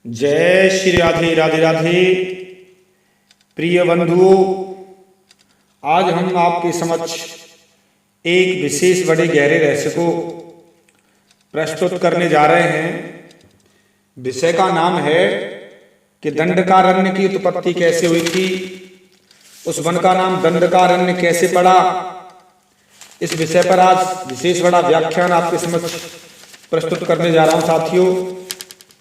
जय श्री राधे राधे राधे। प्रिय बंधुओं, आज हम आपके समक्ष एक विशेष बड़े गहरे रहस्य को प्रस्तुत करने जा रहे हैं। विषय का नाम है कि दंडकारण्य की उत्पत्ति कैसे हुई थी, उस वन का नाम दंडकारण्य कैसे पड़ा। इस विषय पर आज विशेष बड़ा व्याख्यान आपके समक्ष प्रस्तुत करने जा रहा हूं। साथियों,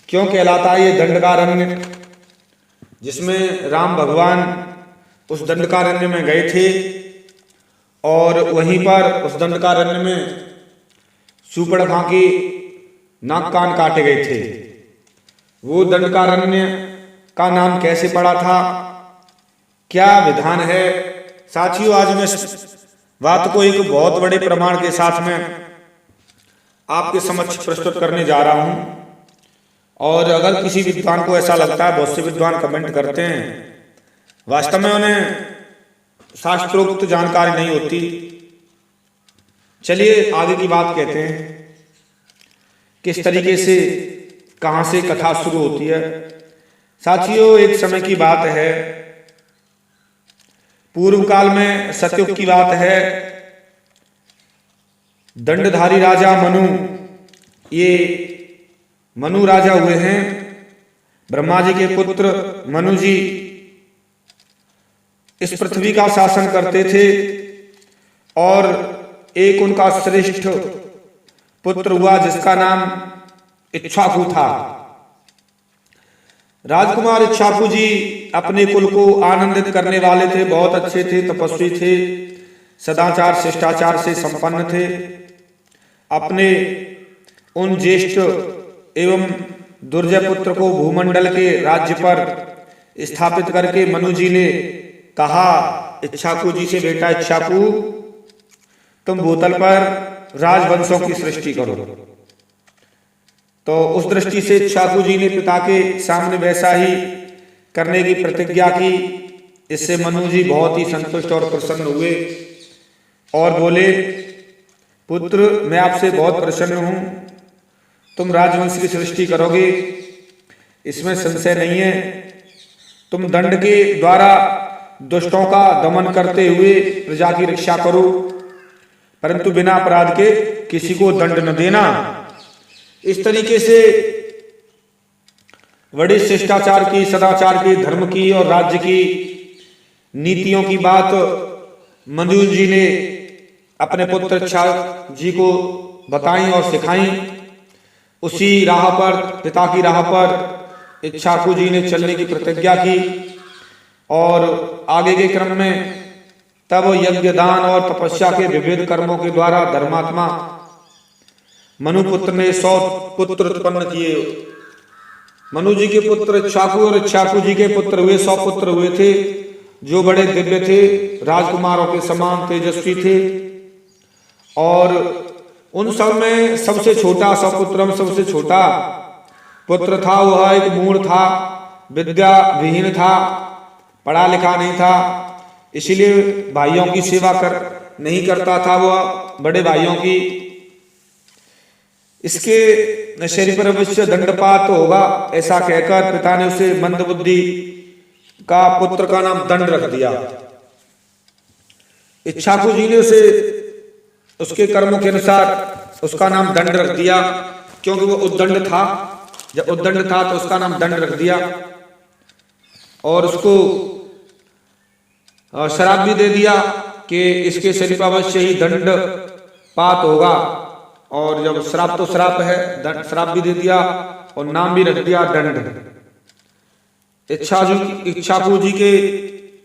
क्यों कहलाता है ये दंडकारण्य, जिसमें राम भगवान उस दंडकारण्य में गए थे और वहीं पर उस दंडकारण्य में सूर्पणखा के नाक कान काटे गए थे। वो दंडकारण्य का नाम कैसे पड़ा था, क्या विधान है। साथियों, आज मैं बात को एक बहुत बड़े प्रमाण के साथ में आपके समक्ष प्रस्तुत करने जा रहा हूं। और अगर किसी विद्वान को ऐसा लगता है, बहुत से विद्वान कमेंट करते हैं, वास्तव में उन्हें शास्त्रोक्त जानकारी नहीं होती। चलिए आगे की बात कहते हैं, किस तरीके से कहां से कथा शुरू होती है। साथियों, एक समय की बात है, पूर्व काल में सतयुग की बात है। दंडधारी राजा मनु, ये मनु राजा हुए हैं। ब्रह्मा जी के पुत्र मनु जी इस पृथ्वी का शासन करते थे और एक उनका श्रेष्ठ पुत्र हुआ जिसका नाम इक्ष्वाकु था। राजकुमार इक्ष्वाकु जी अपने कुल को आनंदित करने वाले थे, बहुत अच्छे थे, तपस्वी थे, सदाचार शिष्टाचार से संपन्न थे। अपने उन ज्येष्ठ एवं दुर्जय पुत्र को भूमंडल के राज्य पर स्थापित करके मनु जी ने कहा इक्ष्वाकु जी से, बेटा इक्ष्वाकु, तुम भूतल पर राजवंशों की सृष्टि करो। तो उस दृष्टि से इक्ष्वाकु जी ने पिता के सामने वैसा ही करने की प्रतिज्ञा की। इससे मनु जी बहुत ही संतुष्ट और प्रसन्न हुए और बोले, पुत्र, मैं आपसे बहुत प्रसन्न हूं, तुम राजवंश की सृष्टि करोगे, इसमें संशय नहीं है। तुम दंड के द्वारा दुष्टों का दमन करते हुए प्रजा की रक्षा करो, परंतु बिना अपराध के किसी को दंड न देना। इस तरीके से बड़े शिष्टाचार की, सदाचार की, धर्म की और राज्य की नीतियों की बात मनु जी ने अपने पुत्र इक्ष्वाकु जी को बताई और सिखाई। उसी राह पर, पिता की राह पर इक्ष्वाकु जी ने चलने की प्रतिज्ञा की और आगे के क्रम में तब यज्ञ, दान और तपस्या के विविध कर्मों के द्वारा धर्मात्मा मनुपुत्र ने 100 पुत्र उत्पन्न किए। मनु जी के पुत्र इक्ष्वाकु और इक्ष्वाकु जी के पुत्र हुए 100 पुत्र हुए थे, जो बड़े दिव्य थे, राजकुमारों के समान तेजस्वी थे। और उन सब में सबसे छोटा, 100 पुत्रों में सबसे छोटा पुत्र था, वह एक मूढ़ था, विद्या विहीन था, पढ़ा लिखा नहीं था, इसीलिए भाइयों की सेवा नहीं करता था वह, बड़े भाइयों की। इसके शरीर पर अवश्य दंडपात होगा, ऐसा कहकर पिता ने उसे मंदबुद्धि का पुत्र का नाम दंड रख दिया। इक्ष्वाकु जी ने उसे उसके कर्मों के अनुसार उसका नाम दंड रख दिया, क्योंकि वो उद्दंड था। जब उद्दंड था तो उसका नाम दंड रख दिया और उसको श्राप भी दे दिया कि इसके शरीर पर अवश्य ही दंड पात होगा। और जब श्राप तो श्राप है, श्राप भी दे दिया और नाम भी रख दिया दंड। इक्ष्वाकु जी के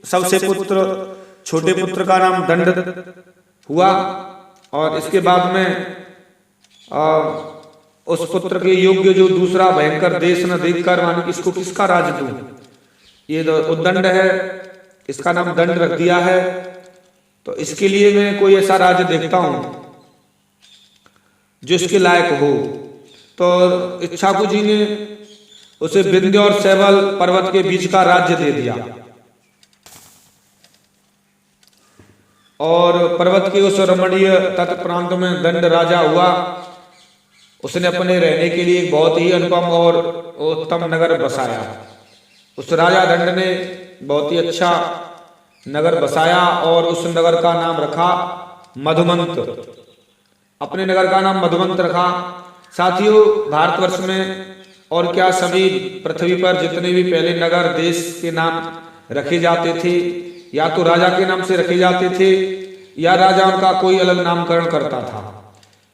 सबसे पुत्र, छोटे पुत्र का नाम दंड हुआ। और इसके बाद में उस पुत्र के योग्य जो दूसरा भयंकर देश न देखकर, मानो इसको किसका राज दूं, ये उद्दंड है, इसका नाम दंड रख दिया है, तो इसके लिए मैं कोई ऐसा राज्य देखता हूं जो इसके लायक हो। तो इक्ष्वाकु जी ने उसे विंध्य और शैवल पर्वत के बीच का राज्य दे दिया और पर्वत के उस रमणीय तट प्रांत में दंड राजा हुआ। उसने अपने रहने के लिए एक बहुत ही अनुपम और उत्तम नगर बसाया। उस राजा दंड ने बहुत ही अच्छा नगर बसाया और उस नगर का नाम रखा मधुमंत। अपने नगर का नाम मधुमंत रखा। साथियों, भारतवर्ष में और क्या सभी पृथ्वी पर जितने भी पहले नगर देश के नाम रखे जाते थे, या तो राजा के नाम से रखे जाते थे या राजा उनका कोई अलग नामकरण करता था।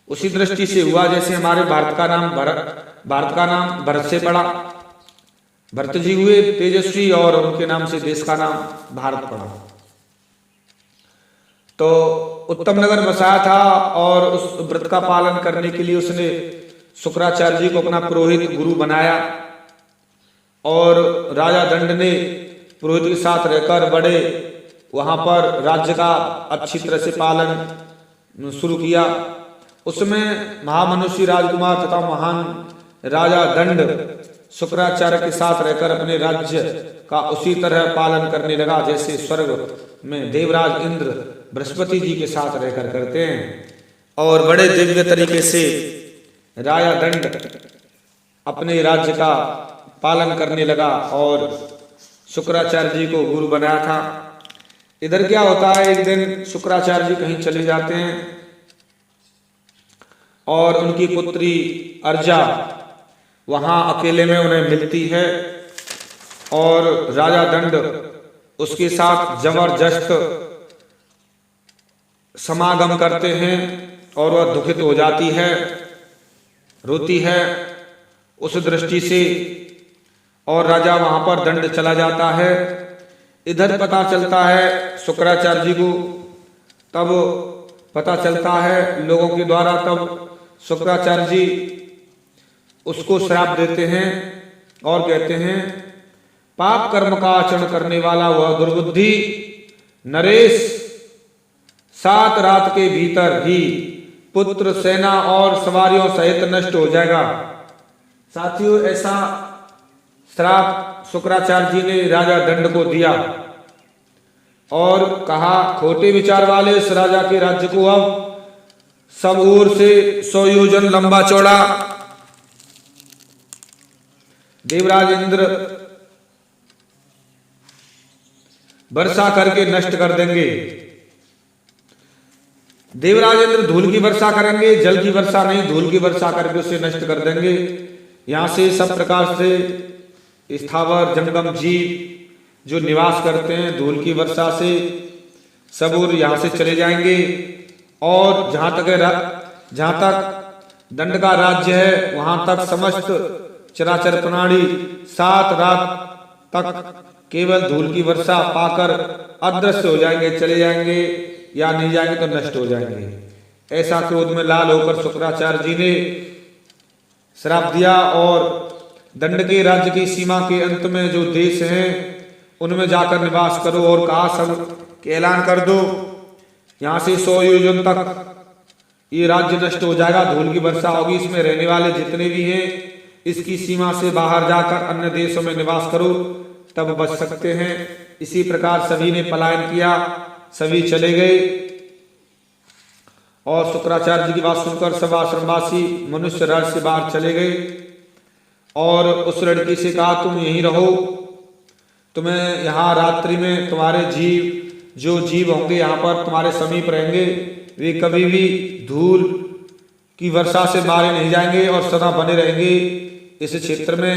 उसी दृष्टि से हुआ जैसे हमारे भारत का नाम भरत से पड़ा, भरत जी हुए तेजस्वी और उनके नाम से देश का नाम भारत पड़ा। तो उत्तम नगर बसाया था और उस व्रत का पालन करने के लिए उसने शुक्राचार्य जी को अपना पुरोहित गुरु बनाया और राजा दंड ने पुरोहित के साथ रहकर बड़े वहां पर राज्य का अच्छी तरह से पालन शुरू किया। उसमें महामनुष्य राजकुमार तथा महान राजा दंड शुक्राचार्य के साथ रहकर अपने राज्य का उसी तरह पालन करने लगा जैसे स्वर्ग में देवराज इंद्र बृहस्पति जी के साथ रहकर करते हैं। और बड़े दिव्य तरीके से राजा दंड अपने राज्य का पालन करने लगा और शुक्राचार्य जी को गुरु बनाया था। इधर क्या होता है, एक दिन शुक्राचार्य जी कहीं चले जाते हैं और उनकी पुत्री अर्जा वहां अकेले में उन्हें मिलती है और राजा दंड उसके साथ जबरदस्त समागम करते हैं और वह दुखित हो जाती है, रोती है उस दृष्टि से, और राजा वहां पर दंड चला जाता है। इधर पता चलता है शुक्राचार्य जी को, तब पता चलता है लोगों के द्वारा, तब शुक्राचार्य जी उसको श्राप देते हैं और कहते हैं, पाप कर्म का आचरण करने वाला वह दुर्बुद्धि नरेश 7 रात के भीतर ही पुत्र, सेना और सवारियों सहित नष्ट हो जाएगा। साथियों, ऐसा श्राप शुक्राचार्य जी ने राजा दंड को दिया और कहा, खोटे विचार वाले इस राजा के राज्य को अब सब ओर से 100 योजन लंबा चौड़ा देवराज इंद्र वर्षा करके नष्ट कर देंगे। देवराज इंद्र धूल की वर्षा करेंगे, जल की वर्षा नहीं, धूल की वर्षा करके उसे नष्ट कर देंगे। यहां से सब प्रकार से स्थावर जंगम जीव जो निवास करते हैं धूल की वर्षा से सब और यहां से चले जाएंगे। और जहां तक दंड का राज्य है वहां तक समस्त चराचर प्राणी 7 रात तक केवल धूल की वर्षा पाकर अदृश्य हो जाएंगे, चले जाएंगे या नहीं जाएंगे तो नष्ट हो जाएंगे। ऐसा क्रोध में लाल होकर शुक्राचार्य जी ने श्राप दिया और दंड के राज्य की सीमा के अंत में जो देश हैं उनमें जाकर निवास करो और कहा सब के ऐलान कर दो, यहां से 100 योजन तक ये राज्य नष्ट हो जाएगा, धूल की वर्षा होगी, इसमें रहने वाले जितने भी हैं इसकी सीमा से बाहर जाकर अन्य देशों में निवास करो तब बच सकते हैं। इसी प्रकार सभी ने पलायन किया, सभी चले गए और शुक्राचार्य जी की बात सुनकर सब आश्रमवासी मनुष्य राज्य से बाहर चले गए और उस लड़की से कहा, तुम यहीं रहो, तुम्हें यहाँ रात्रि में तुम्हारे जो जीव होंगे यहाँ पर तुम्हारे समीप रहेंगे, वे कभी भी धूल की वर्षा से मारे नहीं जाएंगे और सदा बने रहेंगे इस क्षेत्र में।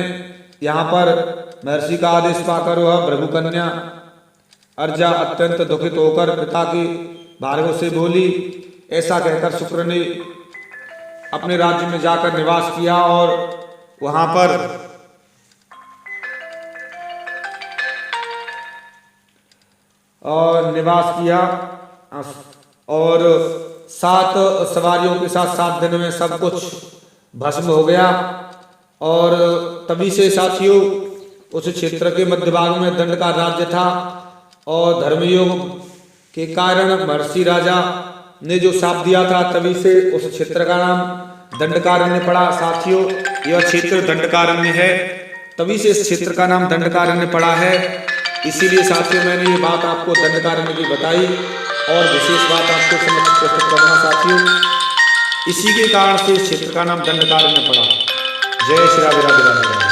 यहाँ पर महर्षि का आदेश पाकर वह भृगु कन्या अर्जा अत्यंत दुखित होकर पिता के भार्गव से बोली। ऐसा कहकर शुक्र ने अपने राज्य में जाकर निवास किया और वहां पर निवास किया और 7 सवारियों के साथ 7 दिन में सब कुछ भस्म हो गया। और तभी से साथियों उस क्षेत्र के मध्य भाग में दंड का राज्य था और धर्मयोग के कारण महर्षि राजा ने जो शाप दिया था तभी से उस क्षेत्र का नाम दंडकारण्य पड़ा। साथियों, यह क्षेत्र दंडकारण्य है, तभी से इस क्षेत्र का नाम दंडकारण्य पड़ा है। इसीलिए साथियों मैंने ये बात आपको दंडकारण्य की बताई और विशेष बात आपको समझ प्रस्तुत करना साथियों। इसी के कारण से इस क्षेत्र का नाम दंडकारण्य पड़ा। जय श्री राधे राधे राधे।